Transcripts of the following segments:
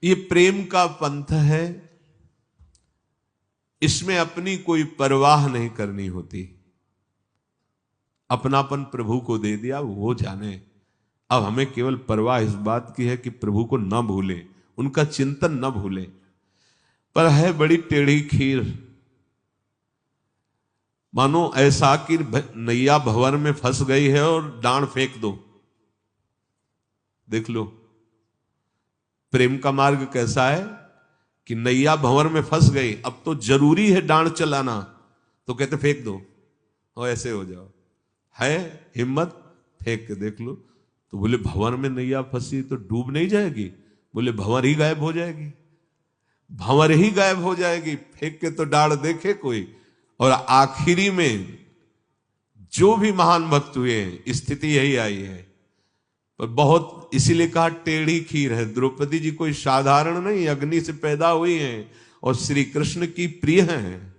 ये प्रेम का पंथ है, इसमें अपनी कोई परवाह नहीं करनी होती। अपनापन प्रभु को दे दिया, वो जाने। अब हमें केवल परवाह इस बात की है कि प्रभु को न भूले, उनका चिंतन न भूले। पर है बड़ी टेढ़ी खीर। मानो ऐसा कि नैया भंवर में फंस गई है और डांड फेंक दो। देख लो प्रेम का मार्ग कैसा है कि नैया भंवर में फंस गई, अब तो जरूरी है डांड चलाना, तो कहते फेंक दो और ऐसे हो जाओ। है हिम्मत, फेंक के देख लो। तो बोले भंवर में नैया फंसी तो डूब नहीं जाएगी? बोले भंवर ही गायब हो जाएगी, भंवर ही गायब हो जाएगी, फेंक के तो डांड देखे कोई। और आखिरी में जो भी महान भक्त हुए हैं स्थिति यही आई है। पर बहुत इसीलिए कहा टेढ़ी खीर है। द्रौपदी जी कोई साधारण नहीं, अग्नि से पैदा हुई हैं और श्री कृष्ण की प्रिय हैं।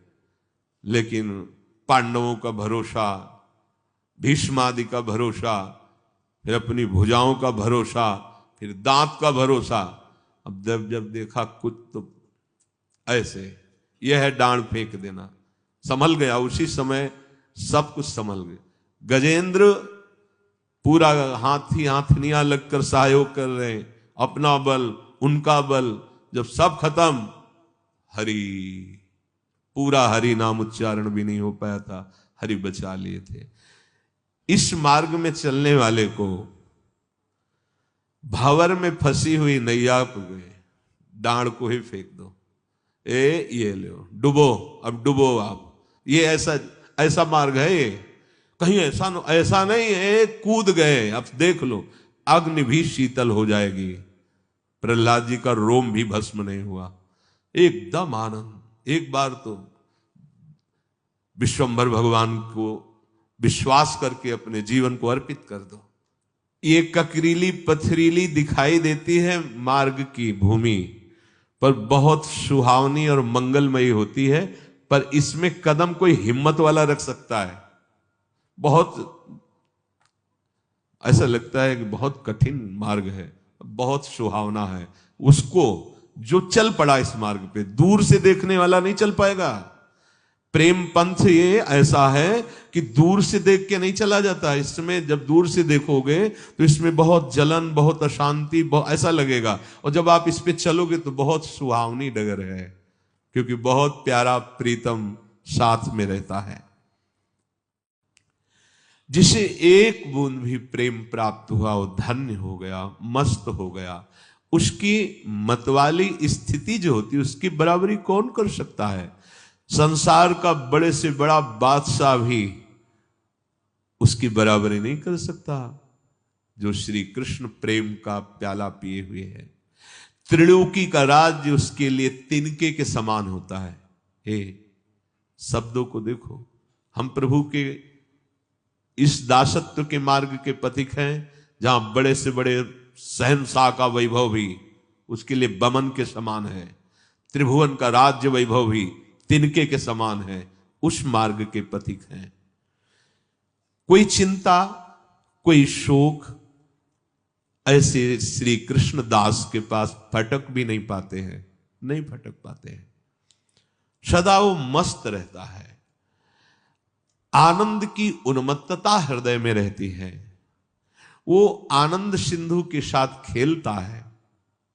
लेकिन पांडवों का भरोसा, भीष्मादि का भरोसा, फिर अपनी भुजाओं का भरोसा, फिर दांत का भरोसा। अब जब जब देखा कुछ तो ऐसे, यह है डांड फेंक देना। संभल गया उसी समय, सब कुछ संभल गए। गजेंद्र पूरा हाथी हाथनियां लगकर सहयोग कर रहे हैं, अपना बल उनका बल। जब सब खत्म, हरि, पूरा हरि नाम उच्चारण भी नहीं हो पाया था, हरि बचा लिए थे। इस मार्ग में चलने वाले को भंवर में फंसी हुई नैया पे डांड को ही फेंक दो। ये लो डुबो, अब डुबो आप। ये ऐसा मार्ग है ये? कहीं ऐसा नहीं है कूद गए, अब देख लो अग्नि भी शीतल हो जाएगी। प्रहलाद जी का रोम भी भस्म नहीं हुआ, एकदम आनंद। एक बार तो विश्वंभर भगवान को विश्वास करके अपने जीवन को अर्पित कर दो। ये ककरीली पथरीली दिखाई देती है मार्ग की भूमि, पर बहुत सुहावनी और मंगलमयी होती है। पर इसमें कदम कोई हिम्मत वाला रख सकता है। बहुत ऐसा लगता है कि बहुत कठिन मार्ग है, बहुत सुहावना है। उसको जो चल पड़ा इस मार्ग पे, दूर से देखने वाला नहीं चल पाएगा। प्रेम पंथ ये ऐसा है कि दूर से देख के नहीं चला जाता। इसमें जब दूर से देखोगे तो इसमें बहुत जलन, बहुत अशांति, ऐसा लगेगा। और जब आप इस पे चलोगे तो बहुत सुहावनी डगर है, क्योंकि बहुत प्यारा प्रीतम साथ में रहता है। जिसे एक बूंद भी प्रेम प्राप्त हुआ वो धन्य हो गया, मस्त हो गया। उसकी मतवाली स्थिति जो होती है उसकी बराबरी कौन कर सकता है? संसार का बड़े से बड़ा बादशाह भी उसकी बराबरी नहीं कर सकता जो श्री कृष्ण प्रेम का प्याला पिए हुए है। त्रिलोकी का राज्य उसके लिए तिनके के समान होता है। हे शब्दों को देखो, हम प्रभु के इस दासत्व के मार्ग के पथिक हैं, जहां बड़े से बड़े शहंशाह का वैभव भी उसके लिए बमन के समान है, त्रिभुवन का राज्य वैभव भी तिनके के समान है। उस मार्ग के पथिक हैं। कोई चिंता, कोई शोक ऐसे श्री कृष्ण दास के पास फटक भी नहीं पाते हैं, नहीं फटक पाते हैं। सदा वो मस्त रहता है, आनंद की उन्मत्तता हृदय में रहती है। वो आनंद सिंधु के साथ खेलता है,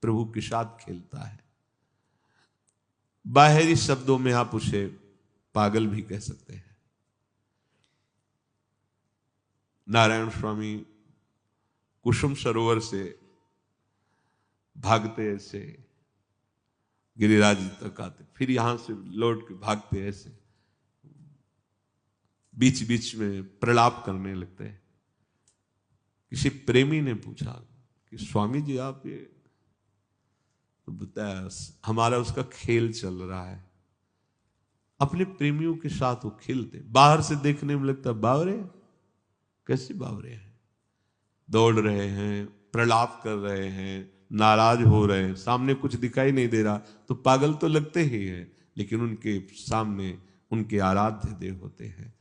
प्रभु के साथ खेलता है। बाहरी शब्दों में आप उसे पागल भी कह सकते हैं। नारायण स्वामी कुसुम सरोवर से भागते ऐसे गिरिराज तक आते, फिर यहां से लौट के भागते ऐसे, बीच बीच में प्रलाप करने लगते हैं। किसी प्रेमी ने पूछा कि स्वामी जी आप ये, तो बताया हमारा उसका खेल चल रहा है। अपने प्रेमियों के साथ वो खेलते, बाहर से देखने में लगता बावरे, कैसे बावरे हैं, दौड़ रहे हैं, प्रलाप कर रहे हैं, नाराज हो रहे हैं, सामने कुछ दिखाई नहीं दे रहा तो पागल तो लगते ही हैं। लेकिन उनके सामने उनके आराध्य देव होते हैं।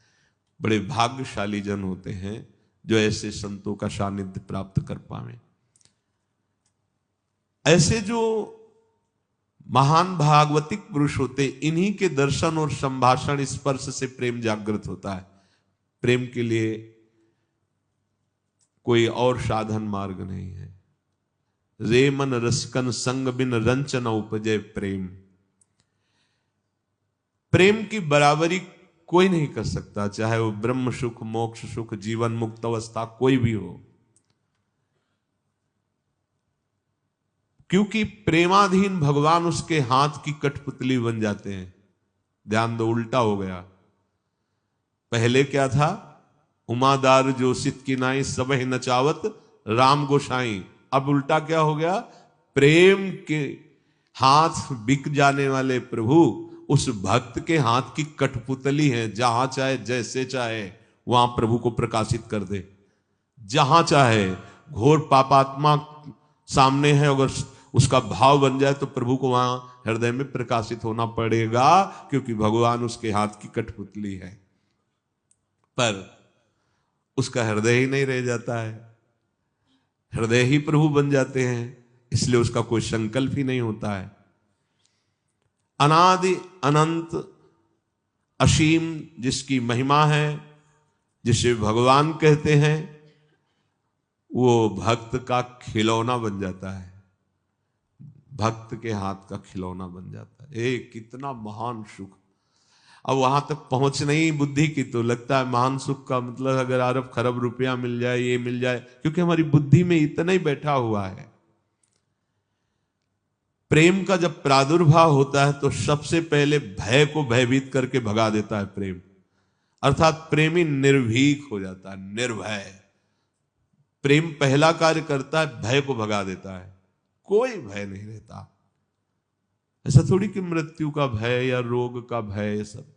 बड़े भाग्यशाली जन होते हैं जो ऐसे संतों का सानिध्य प्राप्त कर पावे। ऐसे जो महान भागवतिक पुरुष होते, इन्हीं के दर्शन और संभाषण स्पर्श से प्रेम जागृत होता है। प्रेम के लिए कोई और साधन मार्ग नहीं है। रे मन रसकन संग बिन रंच न उपजय प्रेम। प्रेम की बराबरी कोई नहीं कर सकता, चाहे वो ब्रह्म सुख, मोक्ष सुख, जीवन मुक्त अवस्था कोई भी हो, क्योंकि प्रेमाधीन भगवान उसके हाथ की कठपुतली बन जाते हैं। ध्यान दो, उल्टा हो गया। पहले क्या था? उमादार जोशित की नाई सबह नचावत राम गोसाई। अब उल्टा क्या हो गया? प्रेम के हाथ बिक जाने वाले प्रभु उस भक्त के हाथ की कठपुतली है। जहां चाहे जैसे चाहे वहां प्रभु को प्रकाशित कर दे। जहां चाहे घोर पापात्मा सामने है, अगर उसका भाव बन जाए तो प्रभु को वहां हृदय में प्रकाशित होना पड़ेगा, क्योंकि भगवान उसके हाथ की कठपुतली है। पर उसका हृदय ही नहीं रह जाता है, हृदय ही प्रभु बन जाते हैं, इसलिए उसका कोई संकल्प ही नहीं होता है। अनादि अनंत असीम जिसकी महिमा है, जिसे भगवान कहते हैं, वो भक्त का खिलौना बन जाता है, भक्त के हाथ का खिलौना बन जाता है। कितना महान सुख। अब वहां तक पहुंचना ही बुद्धि की, तो लगता है महान सुख का मतलब अगर अरब खरब रुपया मिल जाए, ये मिल जाए, क्योंकि हमारी बुद्धि में इतना ही बैठा हुआ है। प्रेम का जब प्रादुर्भाव होता है तो सबसे पहले भय को भयभीत करके भगा देता है प्रेम, अर्थात प्रेमी निर्भीक हो जाता है, निर्भय। प्रेम पहला कार्य करता है, भय को भगा देता है। कोई भय नहीं रहता। ऐसा थोड़ी कि मृत्यु का भय या रोग का भय, सब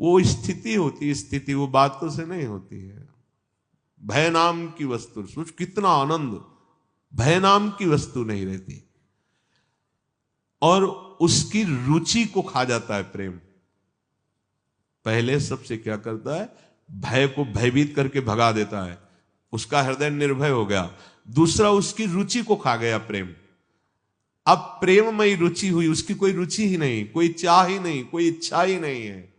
वो स्थिति होती है, स्थिति वो बातों से नहीं होती है। भय नाम की वस्तु, सोच कितना आनंद, भय नाम की वस्तु नहीं रहती। और उसकी रुचि को खा जाता है प्रेम। पहले सबसे क्या करता है? भय को भयभीत करके भगा देता है, उसका हृदय निर्भय हो गया। दूसरा, उसकी रुचि को खा गया प्रेम। अब प्रेममयी रुचि हुई, उसकी कोई रुचि ही नहीं, कोई चाह ही नहीं, कोई इच्छा ही नहीं है।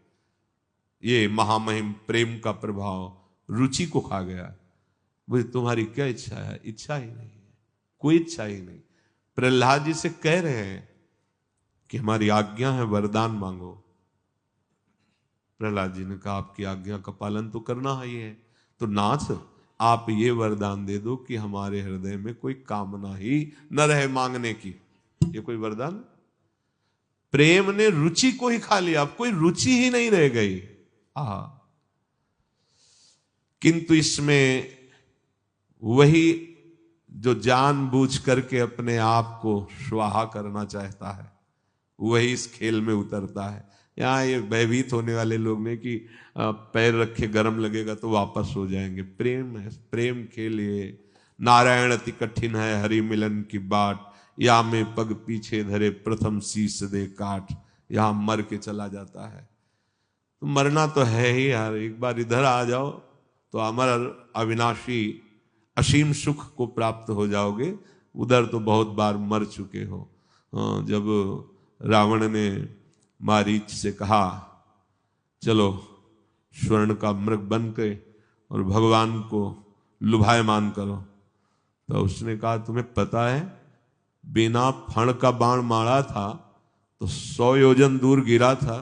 ये महामहिम प्रेम का प्रभाव रुचि को खा गया। बोले तुम्हारी क्या इच्छा है? इच्छा ही नहीं है, कोई इच्छा ही नहीं। प्रहलाद जी से कह रहे हैं कि हमारी आज्ञा है, वरदान मांगो। प्रहलाद जी ने कहा आपकी आज्ञा का पालन तो करना ही है, तो नाथ आप ये वरदान दे दो कि हमारे हृदय में कोई कामना ही न रहे मांगने की। ये कोई वरदान? प्रेम ने रुचि को ही खा लिया, अब कोई रुचि ही नहीं रह गई। किंतु इसमें वही जो जानबूझ करके अपने आप को स्वाहा करना चाहता है, वही इस खेल में उतरता है। यहाँ ये भयभीत होने वाले लोग ने कि पैर रखे गर्म लगेगा तो वापस हो जाएंगे। प्रेम है, प्रेम के लिए नारायण अति कठिन है, हरि मिलन की बाट, या में पग पीछे धरे प्रथम शीश दे काट। यहां मर के चला जाता है, तो मरना तो है ही यार। एक बार इधर आ जाओ तो अमर अविनाशी असीम सुख को प्राप्त हो जाओगे, उधर तो बहुत बार मर चुके हो। जब रावण ने मारीच से कहा चलो स्वर्ण का मृग बन के और भगवान को लुभायमान करो, तो उसने कहा तुम्हें पता है बिना फण का बाण मारा था तो 100 योजन दूर गिरा था,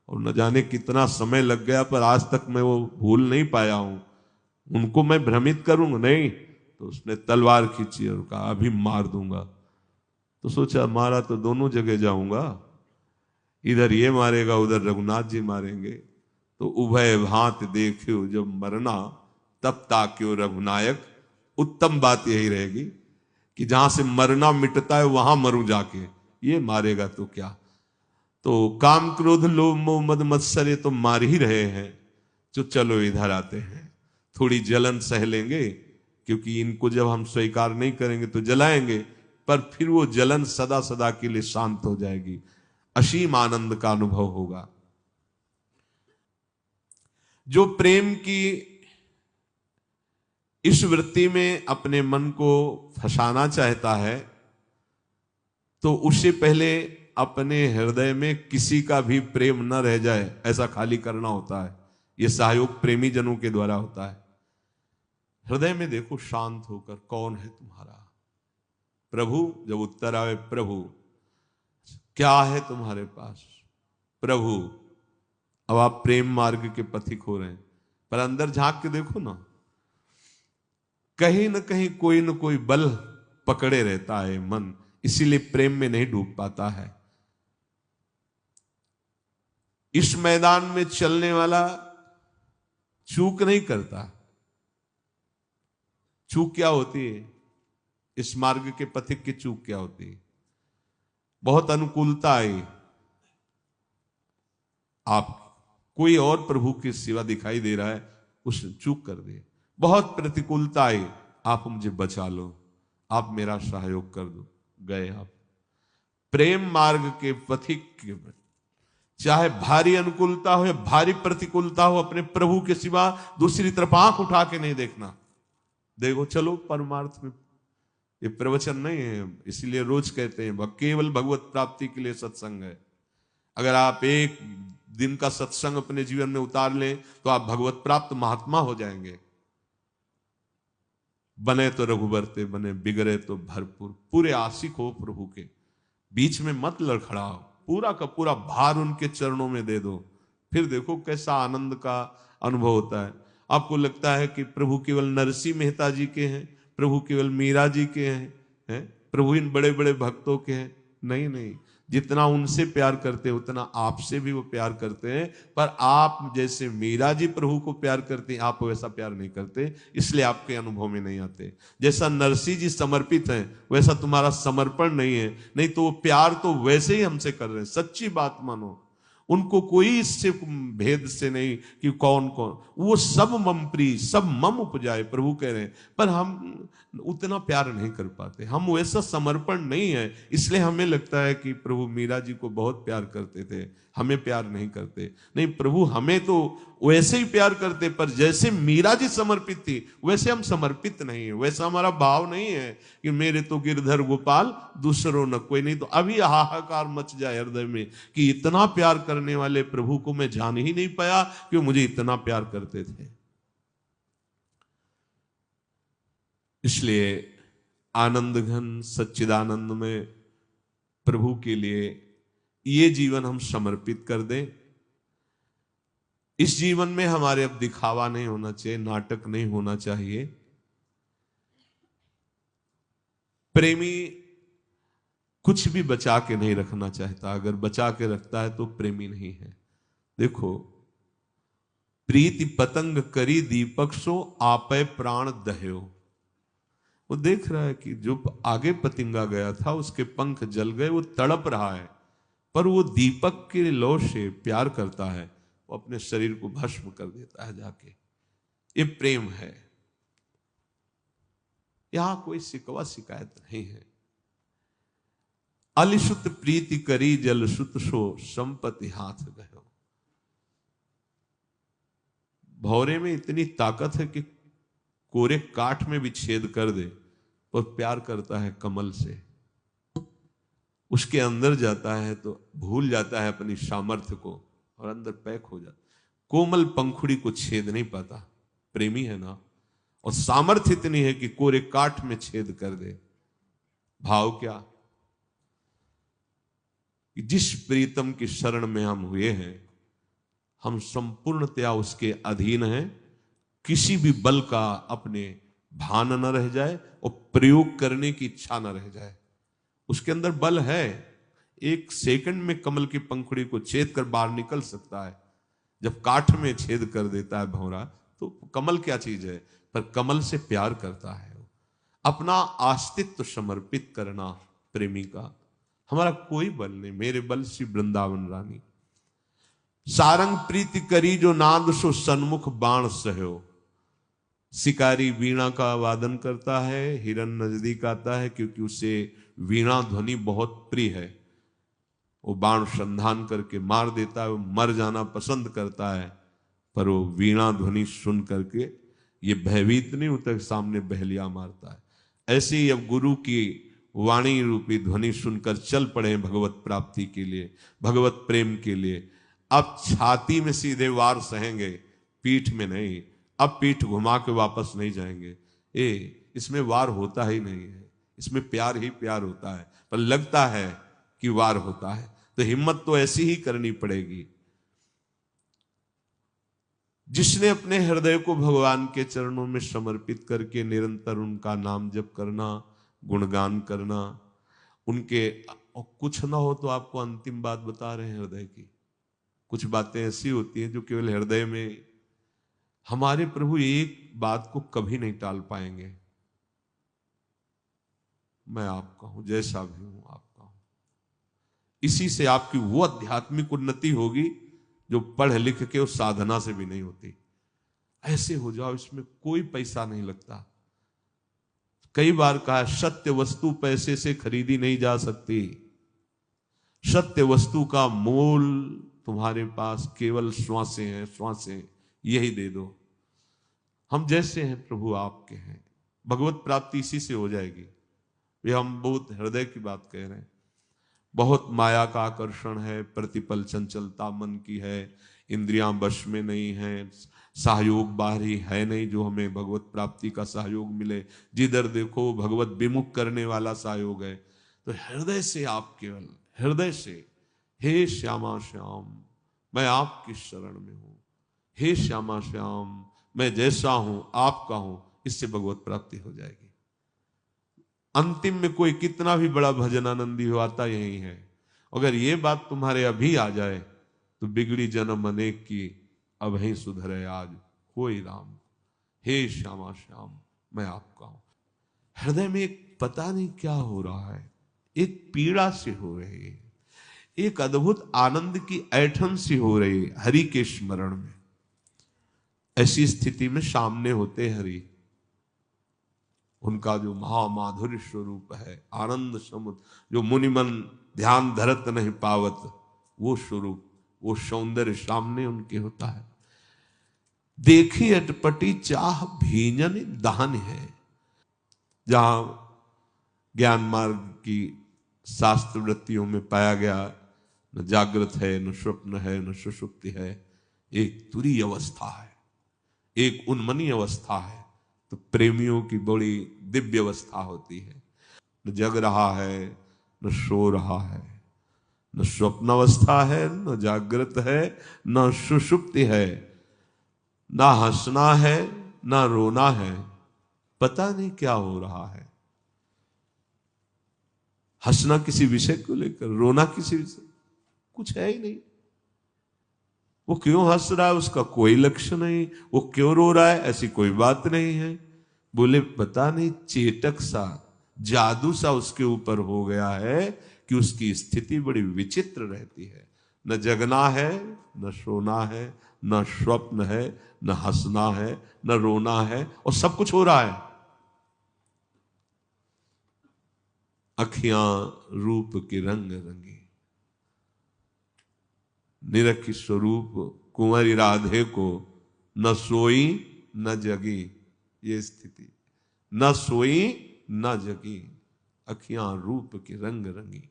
और न जाने कितना समय लग गया, पर आज तक मैं वो भूल नहीं पाया हूं। उनको मैं भ्रमित करूंगा नहीं। तो उसने तलवार खींची और कहा अभी मार दूंगा। तो सोचा मारा तो दोनों जगह जाऊंगा, इधर ये मारेगा उधर रघुनाथ जी मारेंगे, तो उभय भांत देखियो जब मरना तब ताक्यो रघुनायक। उत्तम बात यही रहेगी कि जहां से मरना मिटता है वहां मरूं जाके, ये मारेगा तो क्या। तो काम क्रोध लोभ मोह मद मत्सर तो मार ही रहे हैं, तो चलो इधर आते हैं, थोड़ी जलन सह लेंगे, क्योंकि इनको जब हम स्वीकार नहीं करेंगे तो जलाएंगे, पर फिर वो जलन सदा सदा के लिए शांत हो जाएगी, असीम आनंद का अनुभव होगा। जो प्रेम की इस वृत्ति में अपने मन को फंसाना चाहता है, तो उससे पहले अपने हृदय में किसी का भी प्रेम न रह जाए, ऐसा खाली करना होता है। यह सहयोग प्रेमी जनों के द्वारा होता है। हृदय में देखो शांत होकर, कौन है तुम्हारा प्रभु। जब उत्तर आवे प्रभु, क्या है तुम्हारे पास प्रभु, अब आप प्रेम मार्ग के पथिक हो रहे हैं। पर अंदर झांक के देखो ना, कहीं न कहीं कोई न कोई बल पकड़े रहता है मन, इसीलिए प्रेम में नहीं डूब पाता है। इस मैदान में चलने वाला चूक नहीं करता। चूक क्या होती है? इस मार्ग के पथिक की चूक क्या होती है? बहुत अनुकूलता आई, आप कोई और प्रभु के सिवा दिखाई दे रहा है, उस चूक कर दिए। बहुत प्रतिकूलता आई, आप मुझे बचा लो, आप मेरा सहयोग कर दो, गए आप। प्रेम मार्ग के पथिक के, चाहे भारी अनुकूलता हो या भारी प्रतिकूलता हो, अपने प्रभु के सिवा दूसरी तरफ आंख उठा के नहीं देखना। देखो चलो परमार्थ में, ये प्रवचन नहीं है, इसीलिए रोज कहते हैं केवल भगवत प्राप्ति के लिए सत्संग है। अगर आप एक दिन का सत्संग अपने जीवन में उतार लें तो आप भगवत प्राप्त महात्मा हो जाएंगे। बने तो रघुबरते बने, बिगड़े तो भरपूर। पूरे आशिक हो प्रभु के, बीच में मत लड़खड़ाओ, पूरा का पूरा भार उनके चरणों में दे दो। फिर देखो कैसा आनंद का अनुभव होता है। आपको लगता है कि प्रभु केवल नरसिंह मेहता जी के हैं, प्रभु केवल मीरा जी के हैं, प्रभु इन बड़े बड़े भक्तों के हैं। नहीं नहीं, जितना उनसे प्यार करते हैं उतना आपसे भी वो प्यार करते हैं। पर आप जैसे मीरा जी प्रभु को प्यार करते हैं, आप वैसा प्यार नहीं करते, इसलिए आपके अनुभव में नहीं आते। जैसा नरसिंह जी समर्पित हैं, वैसा तुम्हारा समर्पण नहीं है। नहीं तो वो प्यार तो वैसे ही हमसे कर रहे हैं, सच्ची बात मानो। उनको कोई इससे भेद से नहीं कि कौन कौन, वो सब मम प्रिय, सब मम उपजाए, प्रभु कह रहे हैं। पर हम उतना प्यार नहीं कर पाते, हम वैसा समर्पण नहीं है। इसलिए हमें लगता है कि प्रभु मीरा जी को बहुत प्यार करते थे, हमें प्यार नहीं करते। नहीं, प्रभु हमें तो वैसे ही प्यार करते, पर जैसे मीरा जी समर्पित थी वैसे हम समर्पित नहीं है। वैसा हमारा भाव नहीं है कि मेरे तो गिरधर गोपाल दूसरों न कोई। नहीं तो अभी हाहाकार मच जाए हृदय में कि इतना प्यार करने वाले प्रभु को मैं जान ही नहीं पाया कि वो मुझे इतना प्यार करते थे। इसलिए आनंद घन सच्चिदानंद में प्रभु के लिए ये जीवन हम समर्पित कर दें। इस जीवन में हमारे अब दिखावा नहीं होना चाहिए, नाटक नहीं होना चाहिए। प्रेमी कुछ भी बचा के नहीं रखना चाहता, अगर बचा के रखता है तो प्रेमी नहीं है। देखो, प्रीति पतंग करी दीपक सो आपे प्राण दह्यो। वो देख रहा है कि जो आगे पतिंगा गया था उसके पंख जल गए, वो तड़प रहा है, पर वो दीपक के लौ से प्यार करता है, वो अपने शरीर को भस्म कर देता है जाके। ये प्रेम है। यहां कोई शिकवा शिकायत नहीं है। अलिसुत प्रीति करी जल सुत सो संपत्ति हाथ गयो। भौरे में इतनी ताकत है कि कोरे काठ में भी छेद कर दे, और प्यार करता है कमल से। उसके अंदर जाता है तो भूल जाता है अपनी सामर्थ्य को, और अंदर पैक हो जाता। कोमल पंखुड़ी को छेद नहीं पाता, प्रेमी है ना। और सामर्थ्य इतनी है कि कोरे काठ में छेद कर दे। भाव क्या? जिस प्रीतम की शरण में हम हुए हैं, हम संपूर्णतया उसके अधीन हैं। किसी भी बल का अपने भान न रह जाए और प्रयोग करने की इच्छा न रह जाए। उसके अंदर बल है, एक सेकंड में कमल की पंखुड़ी को छेद कर बाहर निकल सकता है। जब काठ में छेद कर देता है भंवरा, तो कमल क्या चीज है? पर कमल से प्यार करता है। अपना अस्तित्व समर्पित करना प्रेमी का। हमारा कोई बल नहीं, मेरे बल श्री वृंदावन रानी। सारंग प्रीति करी जो नाद सो सन्मुख बाण सहयो। शिकारी वीणा का वादन करता है, हिरन नजदीक आता है क्योंकि उसे वीणा ध्वनि बहुत प्रिय है। वो बाण संधान करके मार देता है, वो मर जाना पसंद करता है, पर वो वीणा ध्वनि सुन करके ये भयभीत नहीं होता, सामने बहलिया मारता है। ऐसे ही अब गुरु की वाणी रूपी ध्वनि सुनकर चल पड़े भगवत प्राप्ति के लिए, भगवत प्रेम के लिए। अब छाती में सीधे वार सहेंगे, पीठ में नहीं। अब पीठ घुमा के वापस नहीं जाएंगे। इसमें वार होता ही नहीं है, इसमें प्यार ही प्यार होता है, पर लगता है कि वार होता है। तो हिम्मत तो ऐसी ही करनी पड़ेगी। जिसने अपने हृदय को भगवान के चरणों में समर्पित करके निरंतर उनका नाम जप करना, गुणगान करना, उनके कुछ ना हो तो आपको अंतिम बात बता रहे हैं हृदय की। कुछ बातें ऐसी होती हैं जो केवल हृदय में, हमारे प्रभु एक बात को कभी नहीं टाल पाएंगे, मैं आपका हूं, जैसा भी हूं आपका हूं। इसी से आपकी वो आध्यात्मिक उन्नति होगी जो पढ़ लिख के उस साधना से भी नहीं होती। ऐसे हो जाओ, इसमें कोई पैसा नहीं लगता। कई बार कहा, सत्य वस्तु पैसे से खरीदी नहीं जा सकती। सत्य वस्तु का मोल तुम्हारे पास केवल श्वासें हैं, श्वासें, यही दे दो। हम जैसे हैं प्रभु आपके हैं। भगवत प्राप्ति इसी से हो जाएगी। ये हम बहुत हृदय की बात कह रहे हैं। बहुत माया का आकर्षण है, प्रतिपल चंचलता मन की है, इंद्रियां वश में नहीं है, सहयोग बाहरी है नहीं जो हमें भगवत प्राप्ति का सहयोग मिले। जिधर देखो भगवत विमुख करने वाला सहयोग है। तो हृदय से आप केवल हृदय से, हे श्यामा श्याम मैं आपकी शरण में हूं, हे श्यामा श्याम मैं जैसा हूं आपका हूं, इससे भगवत प्राप्ति हो जाएगी। अंतिम में कोई कितना भी बड़ा भजनानंदी हो, आता यही है। अगर ये बात तुम्हारे अभी आ जाए तो बिगड़ी जन्म अनेक की, अब ही सुधरे आज होई राम। हे श्यामा श्याम मैं आपका हूं। हृदय में एक पता नहीं क्या हो रहा है, एक पीड़ा सी हो रही है, एक अद्भुत आनंद की ऐठन सी हो रही है हरि के स्मरण में। ऐसी स्थिति में सामने होते हरि, उनका जो महामाधुर्य स्वरूप है, आनंद समुद्र, जो मुनिमन ध्यान धरत नहीं पावत, वो स्वरूप, वो सौंदर्य सामने उनके होता है। देखी अटपटी चाह भीजन दहन है। जहां ज्ञान मार्ग की शास्त्र वृत्तियों में पाया गया, न जागृत है, न स्वप्न है, न सुषुप्ति है, एक तुरीय अवस्था है, एक उन्मनी अवस्था है। तो प्रेमियों की बड़ी दिव्य अवस्था होती है। न जग रहा है, न सो रहा है, न स्वप्न अवस्था है, न जागृत है, न सुषुप्ति है, ना हंसना है, ना रोना है, पता नहीं क्या हो रहा है। हंसना किसी विषय को लेकर, रोना किसी विषय, कुछ है ही नहीं। वो क्यों हंस रहा है उसका कोई लक्ष्य नहीं, वो क्यों रो रहा है ऐसी कोई बात नहीं है। बोले पता नहीं चेटक सा, जादू सा उसके ऊपर हो गया है कि उसकी स्थिति बड़ी विचित्र रहती है। न जगना है, न सोना है, न स्वप्न है, न हंसना है, न रोना है, और सब कुछ हो रहा है। अखियां रूप के रंग रंगी, निरखी स्वरूप कुंवरी राधे को, न सोई न जगी, ये स्थिति, न सोई न जगी, अखियां रूप के रंग रंगी।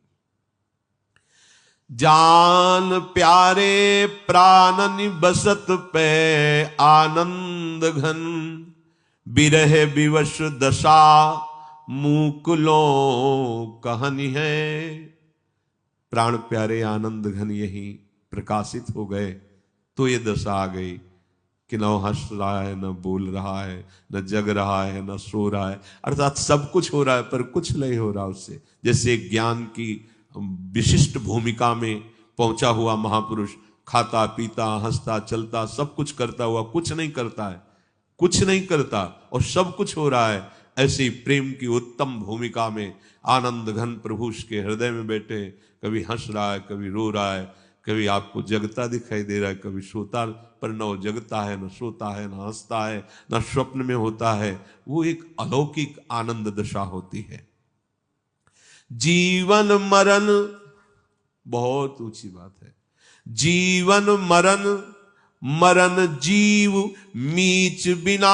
जान प्यारे प्राणन बसत पे आनंद घन, बिरह विवश दशा मुकुलों कहनी है। प्राण प्यारे आनंद घन यही प्रकाशित हो गए तो ये दशा आ गई कि न हंस रहा है, न बोल रहा है, न जग रहा है, न सो रहा है, अर्थात सब कुछ हो रहा है पर कुछ नहीं हो रहा उससे। जैसे ज्ञान की विशिष्ट भूमिका में पहुंचा हुआ महापुरुष खाता पीता हंसता चलता सब कुछ करता हुआ कुछ नहीं करता है, कुछ नहीं करता और सब कुछ हो रहा है। ऐसे ही प्रेम की उत्तम भूमिका में आनंद घन प्रभु उसके हृदय में बैठे, कभी हंस रहा है, कभी रो रहा है, कभी आपको जगता दिखाई दे रहा है, कभी सोता, पर न वो जगता है, न सोता है, न हंसता है, न स्वप्न में होता है। वो एक अलौकिक आनंद दशा होती है। जीवन मरण, बहुत ऊंची बात है, जीवन मरण, मरण जीव मीच बिना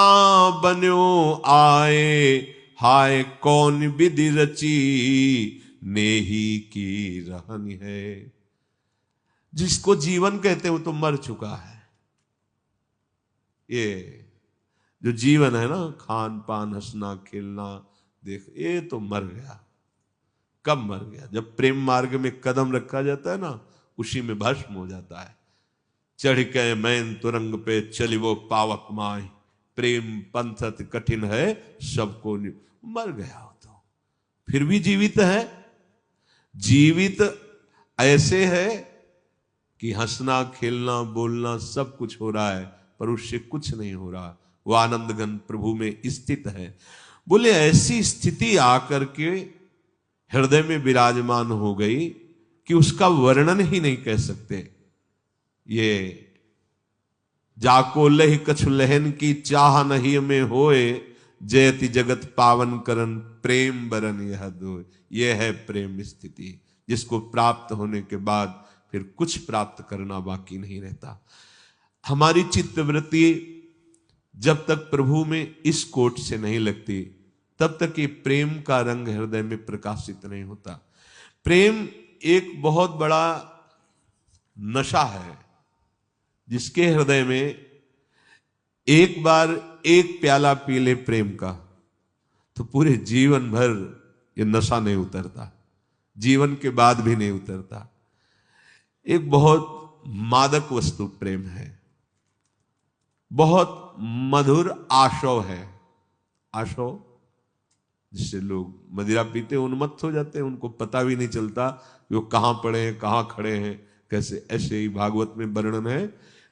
बन्यो आए, हाय कौन विधि रची, नेही की रहनी है। जिसको जीवन कहते हैं वो तो मर चुका है। ये जो जीवन है ना, खान पान हंसना खेलना देख, ये तो मर गया। कब मर गया? जब प्रेम मार्ग में कदम रखा जाता है ना, उसी में भस्म हो जाता है। चढ़ के मैन तुरंग पे चली वो पावक माई, प्रेम पंथत कठिन है सबको। मर गया हो तो फिर भी जीवित है। जीवित ऐसे है कि हंसना खेलना बोलना सब कुछ हो रहा है, पर उससे कुछ नहीं हो रहा। वो आनंद घन प्रभु में स्थित है। बोले ऐसी स्थिति आकर के हृदय में विराजमान हो गई कि उसका वर्णन ही नहीं कर सकते। ये जाको लह कछु लहन की चाह नहीं में होए, जयति जगत पावन करन प्रेम बरन यह दो। यह है प्रेम स्थिति, जिसको प्राप्त होने के बाद फिर कुछ प्राप्त करना बाकी नहीं रहता। हमारी चित्तवृत्ति जब तक प्रभु में इस कोट से नहीं लगती, तब तक ये प्रेम का रंग हृदय में प्रकाशित नहीं होता। प्रेम एक बहुत बड़ा नशा है, जिसके हृदय में एक बार एक प्याला पी ले प्रेम का, तो पूरे जीवन भर ये नशा नहीं उतरता, जीवन के बाद भी नहीं उतरता। एक बहुत मादक वस्तु प्रेम है, बहुत मधुर आशव है। आशव जिससे लोग मदिरा पीते उन्मत्त हो जाते हैं, उनको पता भी नहीं चलता वो कहां पड़े हैं कहां खड़े हैं कैसे। ऐसे ही भागवत में वर्णन है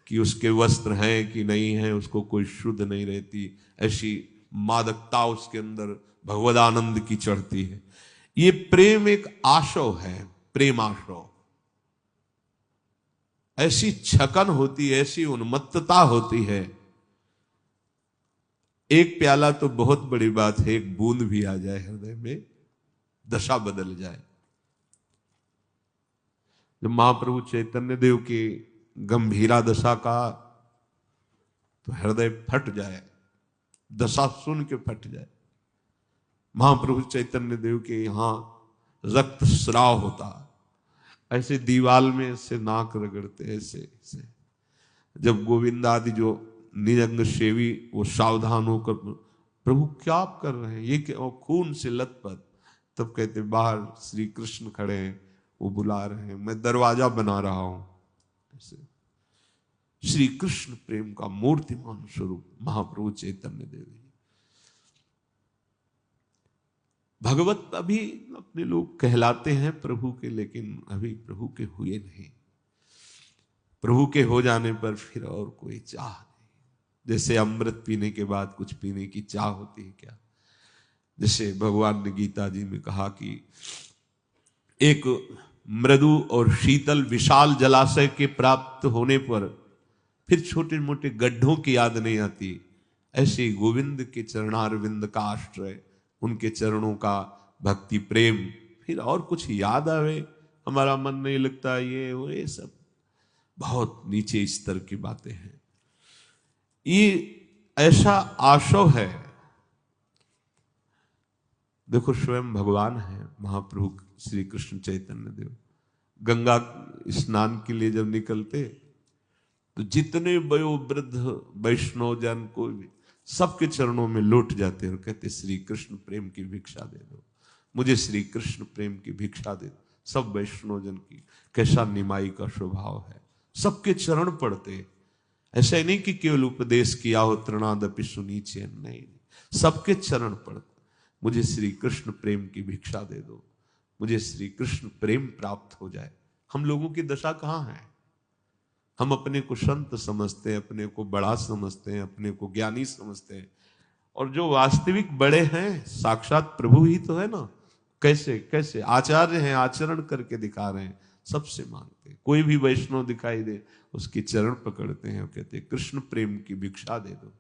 कि उसके वस्त्र हैं कि नहीं हैं, उसको कोई शुद्ध नहीं रहती। ऐसी मादकता उसके अंदर भगवदानंद की चढ़ती है। ये प्रेम एक आशव है, प्रेम आशव। ऐसी छकन होती है, ऐसी उन्मत्तता होती है। एक प्याला तो बहुत बड़ी बात है, एक बूंद भी आ जाए हृदय में, दशा बदल जाए। जब महाप्रभु चैतन्य देव की गंभीरा दशा का, तो हृदय फट जाए, दशा सुन के फट जाए। महाप्रभु चैतन्य देव के यहां रक्त स्राव होता, ऐसे दीवाल में से नाक रगड़ते ऐसे ऐसे। जब गोविंद आदि जो निजंग सेवी वो सावधान होकर, प्रभु क्या आप कर रहे हैं, ये क्या खून से लथपथ। तब कहते बाहर श्री कृष्ण खड़े हैं, वो बुला रहे हैं, मैं दरवाजा बना रहा हूं। ऐसे श्री कृष्ण प्रेम का मूर्तिमान स्वरूप महाप्रभु चैतन्य देव। भगवत अभी अपने लोग कहलाते हैं प्रभु के, लेकिन अभी प्रभु के हुए नहीं। प्रभु के हो जाने पर फिर और कोई चाह नहीं। जैसे अमृत पीने के बाद कुछ पीने की चाह होती है क्या? जैसे भगवान ने गीता जी में कहा कि एक मृदु और शीतल विशाल जलाशय के प्राप्त होने पर फिर छोटे मोटे गड्ढों की याद नहीं आती, ऐसे गोविंद के चरणारविंद का आश्रय, उनके चरणों का भक्ति प्रेम, फिर और कुछ याद आवे हमारा मन नहीं लगता। ये सब बहुत नीचे स्तर की बातें हैं। ये ऐसा आशव है। देखो स्वयं भगवान है महाप्रभु श्री कृष्ण चैतन्य देव, गंगा स्नान के लिए जब निकलते तो जितने वयोवृद्ध वैष्णव जन को भी सबके चरणों में लौट जाते और कहते श्री कृष्ण प्रेम की भिक्षा दे दो, मुझे श्री कृष्ण प्रेम की भिक्षा दे दो। सब वैष्णव जन की कैसा निमाई का स्वभाव है, सबके चरण पड़ते। ऐसा नहीं कि केवल उपदेश किया हो तृणादपि सुनीचे, नहीं, सबके चरण पड़ते। मुझे श्री कृष्ण प्रेम की भिक्षा दे दो, मुझे श्री कृष्ण प्रेम प्राप्त हो जाए। हम लोगों की दशा कहाँ है? हम अपने को संत समझते हैं, अपने को बड़ा समझते हैं, अपने को ज्ञानी समझते हैं, और जो वास्तविक बड़े हैं साक्षात प्रभु ही तो है ना। कैसे कैसे आचार्य हैं, आचरण करके दिखा रहे हैं, सबसे मांगते हैं। कोई भी वैष्णव दिखाई दे उसके चरण पकड़ते हैं और कहते हैं कृष्ण प्रेम की भिक्षा दे दो।